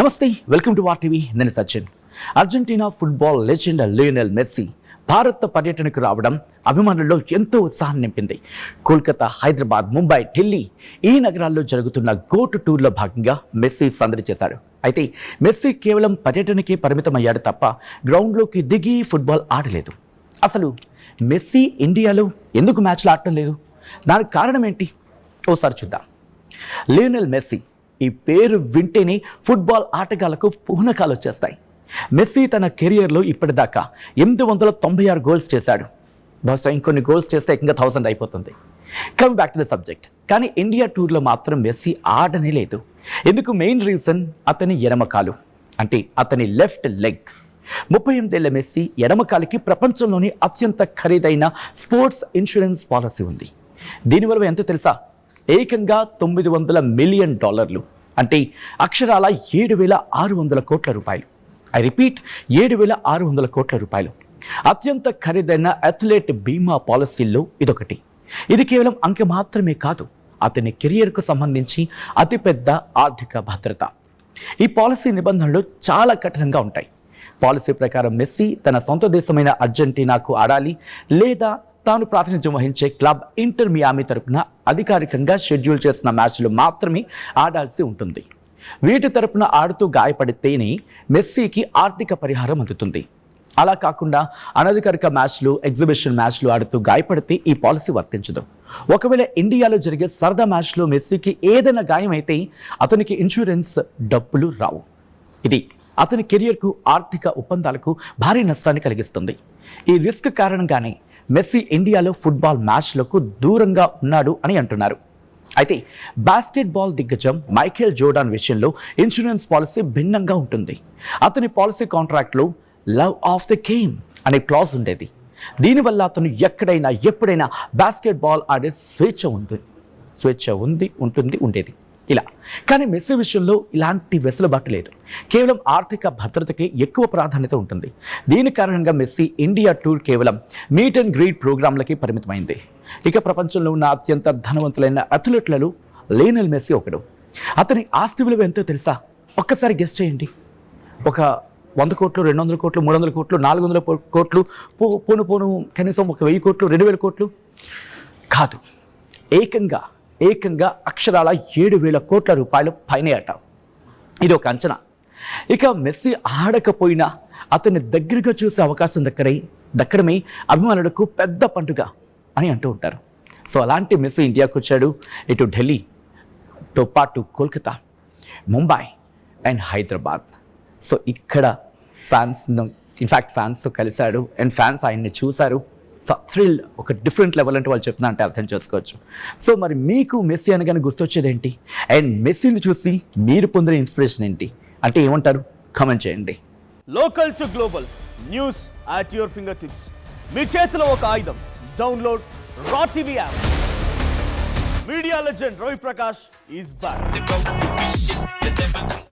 నమస్తే, welcome to వార్ TV. నేను Sachin. Argentina football legend Lionel Messi Bharat పర్యటనకు రావడం అభిమానుల్లో ఎంతో ఉత్సాహం నింపింది. కోల్కతా, హైదరాబాద్, ముంబై, ఢిల్లీ ఈ నగరాల్లో జరుగుతున్న గోటు టూర్లో భాగంగా మెస్సీ సందడి చేశాడు. అయితే మెస్సీ కేవలం పర్యటనకే పరిమితమయ్యాడు తప్ప గ్రౌండ్లోకి దిగి ఫుట్బాల్ ఆడలేదు. అసలు మెస్సీ ఇండియాలో ఎందుకు మ్యాచ్లు ఆడటం లేదు? దానికి కారణం ఏంటి? ఓసారి చూద్దాం. లియోనెల్ మెస్సీ ఈ పేరు వింటేనే ఫుట్బాల్ ఆటగాళ్లకు పూనకాలు వచ్చేస్తాయి. మెస్సీ తన కెరియర్లో ఇప్పటిదాకా 896 గోల్స్ చేశాడు. బహుశా ఇంకొన్ని గోల్స్ చేస్తే ఏకంగా 1000 అయిపోతుంది. Come back to the subject. కానీ ఇండియా టూర్లో మాత్రం మెస్సీ ఆడనే లేదు. ఎందుకు? మెయిన్ రీజన్ అతని ఎడమకాలు, అంటే అతని లెఫ్ట్ లెగ్. 38 ఏళ్ల మెస్సీ ఎడమకాలికి ప్రపంచంలోని అత్యంత ఖరీదైన స్పోర్ట్స్ ఇన్సూరెన్స్ పాలసీ ఉంది. దీనివల్ల ఎంతో తెలుసా? ఏకంగా $900 మిలియన్, అంటే అక్షరాల 7,600 కోట్ల రూపాయలు. ఐ రిపీట్, 7,600 కోట్ల రూపాయలు. అత్యంత ఖరీదైన అథ్లెట్ బీమా పాలసీల్లో ఇదొకటి. ఇది కేవలం అంకె మాత్రమే కాదు, అతని కెరియర్కు సంబంధించి అతిపెద్ద ఆర్థిక భద్రత. ఈ పాలసీ నిబంధనలు చాలా కఠినంగా ఉంటాయి. పాలసీ ప్రకారం మెస్సీ తన సొంత దేశమైన అర్జెంటీనాకు ఆడాలి, లేదా తాను ప్రాతినిధ్యం వహించే క్లబ్ ఇంటర్ మియామి తరపున అధికారికంగా షెడ్యూల్ చేసిన మ్యాచ్లు మాత్రమే ఆడాల్సి ఉంటుంది. వీటి తరపున ఆడుతూ గాయపడితేనే మెస్సీకి ఆర్థిక పరిహారం అందుతుంది. అలా కాకుండా అనధికారిక మ్యాచ్లు, ఎగ్జిబిషన్ మ్యాచ్లు ఆడుతూ గాయపడితే ఈ పాలసీ వర్తించదు. ఒకవేళ ఇండియాలో జరిగే సరదా మ్యాచ్లో మెస్సీకి ఏదైనా గాయమైతే అతనికి ఇన్సూరెన్స్ డబ్బులు రావు. ఇది అతని కెరియర్కు, ఆర్థిక ఒప్పందాలకు భారీ నష్టాన్ని కలిగిస్తుంది. ఈ రిస్క్ కారణంగానే మెస్సీ ఇండియాలో ఫుట్బాల్ మ్యాచ్లకు దూరంగా ఉన్నాడు అని అంటున్నారు. అయితే బాస్కెట్బాల్ దిగ్గజం మైకేల్ జోర్డాన్ విషయంలో ఇన్సూరెన్స్ పాలసీ భిన్నంగా ఉంటుంది. అతని పాలసీ కాంట్రాక్ట్లో లవ్ ఆఫ్ ద గేమ్ అనే క్లాజ్ ఉండేది. దీనివల్ల అతను ఎక్కడైనా ఎప్పుడైనా బాస్కెట్బాల్ ఆడే స్వేచ్ఛ ఉండేది ఇలా. కానీ మెస్సీ విషయంలో ఇలాంటి వెసులుబాటు లేదు. కేవలం ఆర్థిక భద్రతకే ఎక్కువ ప్రాధాన్యత ఉంటుంది. దీని కారణంగా మెస్సీ ఇండియా టూర్ కేవలం మీట్ అండ్ గ్రీట్ ప్రోగ్రాంలకి పరిమితమైంది. ఇక ప్రపంచంలో ఉన్న అత్యంత ధనవంతులైన అథ్లెట్లలో లియోనెల్ మెస్సీ ఒకడు. అతని ఆస్తి విలువ ఎంతో తెలుసా? ఒక్కసారి గెస్ చేయండి. ఒక 100 కోట్లు, 200 కోట్లు, 300 కోట్లు, 400 కోట్లు, పోను కనీసం 1000 కోట్లు, 2000 కోట్లు కాదు. ఏకంగా అక్షరాల 7,000 కోట్ల రూపాయలు పైనే అట. ఇది ఒక అంచనా. ఇక మెస్సీ ఆడకపోయినా అతన్ని దగ్గరగా చూసే అవకాశం దక్కడమే అభిమానులకు పెద్ద పండుగ అని అంటూ ఉంటారు. సో అలాంటి మెస్సీ ఇండియాకు వచ్చాడు. ఇటు ఢిల్లీతో పాటు కోల్కతా, ముంబై అండ్ హైదరాబాద్. సో ఇక్కడ ఫ్యాన్స్తో కలిశాడు అండ్ ఫ్యాన్స్ ఆయన్ని చూశారు. సో థ్రిల్ ఒక డిఫరెంట్ లెవెల్ అంటే వాళ్ళు చెప్తున్నా అంటే అర్థం చేసుకోవచ్చు. సో మరి మీకు మెస్సీ అనగానే గుర్తొచ్చేది ఏంటి? అండ్ మెస్సీని చూసి మీరు పొందిన ఇన్స్పిరేషన్ ఏంటి అంటే ఏమంటారు? కామెంట్ చేయండి. Local to global news at your finger tips. మీ చేతిలో ఒక ఆయుధం. Download Raw TV app. Media legend Ravi Prakash is back.